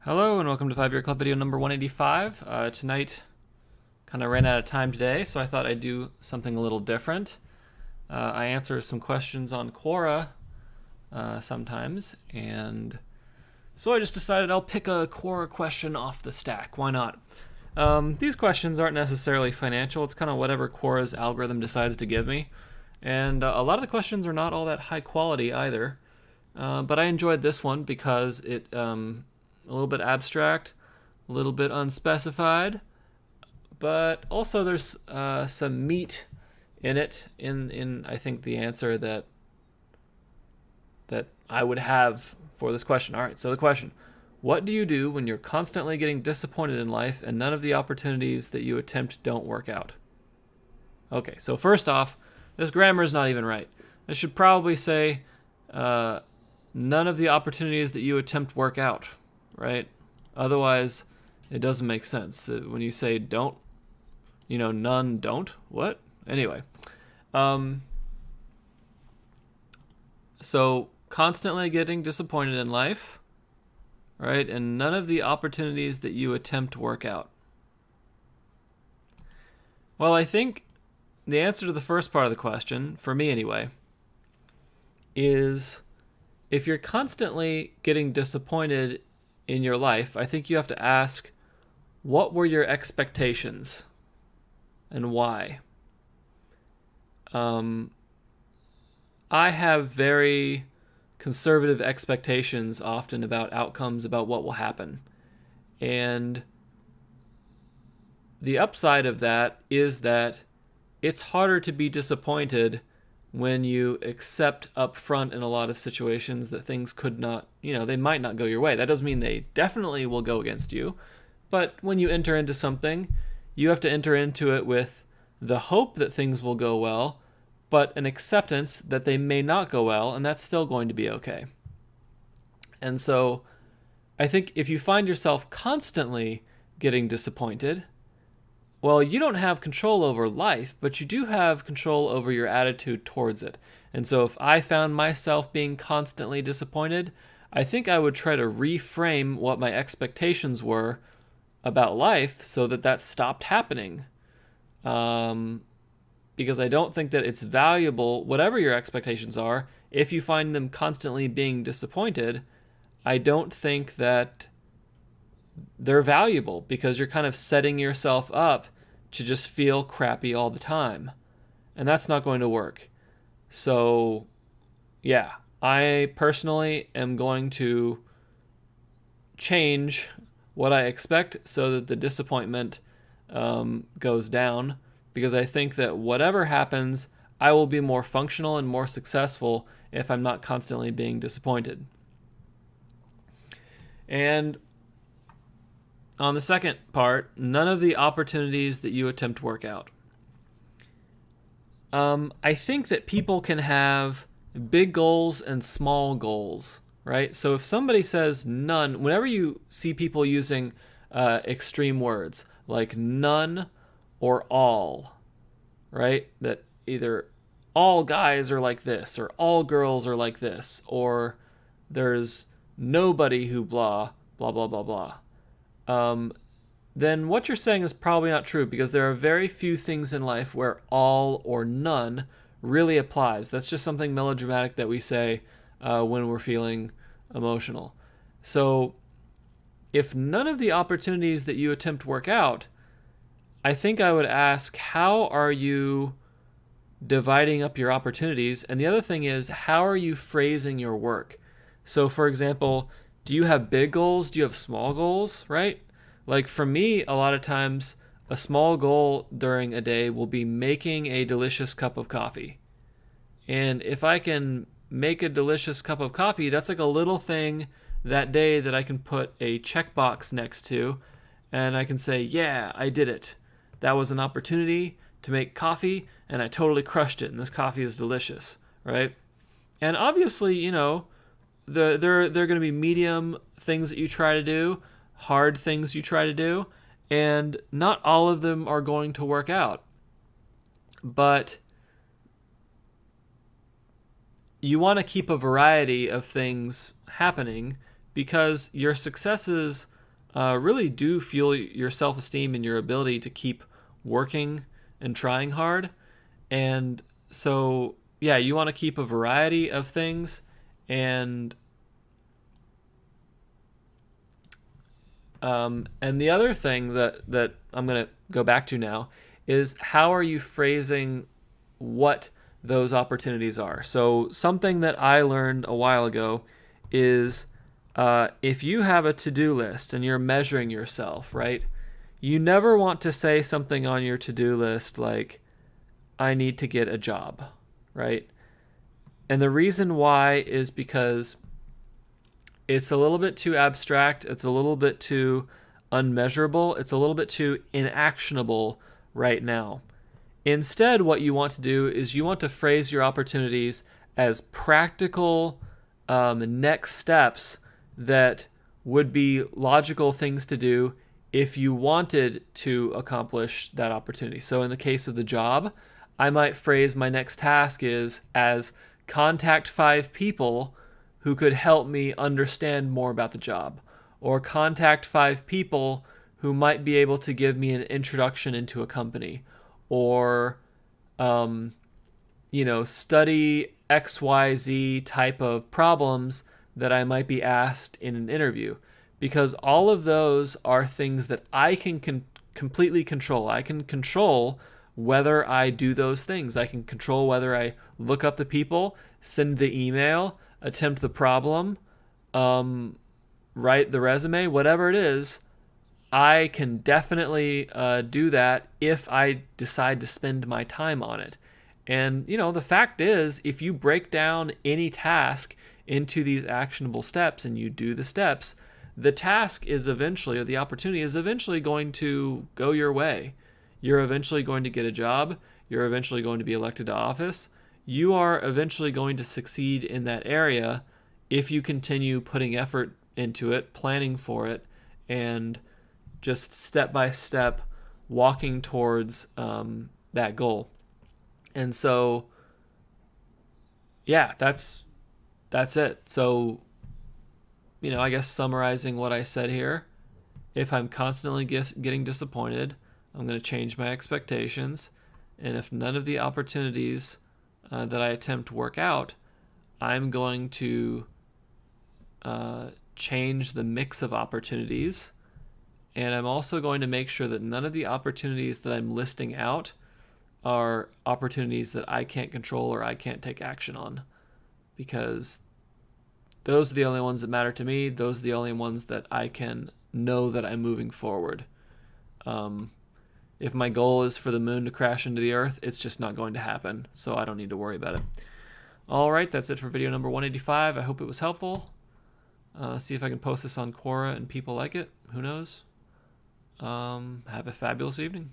Hello and welcome to 5 Year Club video number 185. Tonight, kind of ran out of time today, so I thought I'd do something a little different. I answer some questions on Quora sometimes, and so I just decided I'll pick a Quora question off the stack. Why not? These questions aren't necessarily financial. It's kind of whatever Quora's algorithm decides to give me. And a lot of the questions are not all that high quality either. But I enjoyed this one because it a little bit abstract, a little bit unspecified, but also there's some meat in it in I think the answer that I would have for this question. All right, so the question: what do you do when you're constantly getting disappointed in life and none of the opportunities that you attempt don't work out? Okay, so first off, this grammar is not even right. This should probably say none of the opportunities that you attempt work out, right? Otherwise, it doesn't make sense. When you say don't, none don't, what? Anyway. So constantly getting disappointed in life, right? And none of the opportunities that you attempt work out. Well, I think the answer to the first part of the question, for me anyway, is if you're constantly getting disappointed in your life, I think you have to ask, what were your expectations and why? I have very conservative expectations often about outcomes, about what will happen. And the upside of that is that it's harder to be disappointed when you accept up front in a lot of situations that things could not, they might not go your way. That doesn't mean they definitely will go against you. But when you enter into something, you have to enter into it with the hope that things will go well, but an acceptance that they may not go well, and that's still going to be okay. And so I think if you find yourself constantly getting disappointed, well, you don't have control over life, but you do have control over your attitude towards it. And so if I found myself being constantly disappointed, I think I would try to reframe what my expectations were about life so that stopped happening. Because I don't think that it's valuable, whatever your expectations are, if you find them constantly being disappointed, I don't think that they're valuable because you're kind of setting yourself up to just feel crappy all the time. And that's not going to work. So, yeah, I personally am going to change what I expect so that the disappointment goes down, because I think that whatever happens, I will be more functional and more successful if I'm not constantly being disappointed. And on the second part, none of the opportunities that you attempt work out. I think that people can have big goals and small goals, right? So if somebody says none, whenever you see people using extreme words like none or all, right? That either all guys are like this, or all girls are like this, or there's nobody who blah, blah, blah, blah, blah. Then what you're saying is probably not true, because there are very few things in life where all or none really applies. That's just something melodramatic that we say when we're feeling emotional. So if none of the opportunities that you attempt work out, I think I would ask, how are you dividing up your opportunities? And the other thing is, how are you phrasing your work? So for example, do you have big goals? Do you have small goals, right? Like for me, a lot of times a small goal during a day will be making a delicious cup of coffee. And if I can make a delicious cup of coffee, that's like a little thing that day that I can put a checkbox next to, and I can say, yeah, I did it. That was an opportunity to make coffee, and I totally crushed it, and this coffee is delicious, right? And obviously, there are going to be medium things that you try to do, hard things you try to do, and not all of them are going to work out. But you want to keep a variety of things happening because your successes really do fuel your self-esteem and your ability to keep working and trying hard. And so, yeah, you want to keep a variety of things. And the other thing that I'm going to go back to now is, how are you phrasing what those opportunities are? So something that I learned a while ago is, if you have a to-do list and you're measuring yourself, right? You never want to say something on your to-do list like, I need to get a job, right? And the reason why is because it's a little bit too abstract. It's a little bit too unmeasurable. It's a little bit too inactionable right now. Instead, what you want to do is you want to phrase your opportunities as practical next steps that would be logical things to do if you wanted to accomplish that opportunity. So in the case of the job, I might phrase my next task is as contact 5 people who could help me understand more about the job, or contact 5 people who might be able to give me an introduction into a company, or study XYZ type of problems that I might be asked in an interview. Because all of those are things that I can completely control. I can control whether I do those things. I can control whether I look up the people, send the email, attempt the problem, write the resume, whatever it is. I can definitely do that if I decide to spend my time on it. And, the fact is, if you break down any task into these actionable steps and you do the steps, the task is eventually, or the opportunity is eventually going to go your way. You're eventually going to get a job. You're eventually going to be elected to office. You are eventually going to succeed in that area if you continue putting effort into it, planning for it, and just step by step walking towards that goal. And so, yeah, that's it. So, I guess summarizing what I said here, if I'm constantly getting disappointed, I'm going to change my expectations. And if none of the opportunities that I attempt work out, I'm going to change the mix of opportunities. And I'm also going to make sure that none of the opportunities that I'm listing out are opportunities that I can't control or I can't take action on. Because those are the only ones that matter to me. Those are the only ones that I can know that I'm moving forward. If my goal is for the moon to crash into the earth, it's just not going to happen. So I don't need to worry about it. All right, that's it for video number 185. I hope it was helpful. See if I can post this on Quora and people like it. Who knows? Have a fabulous evening.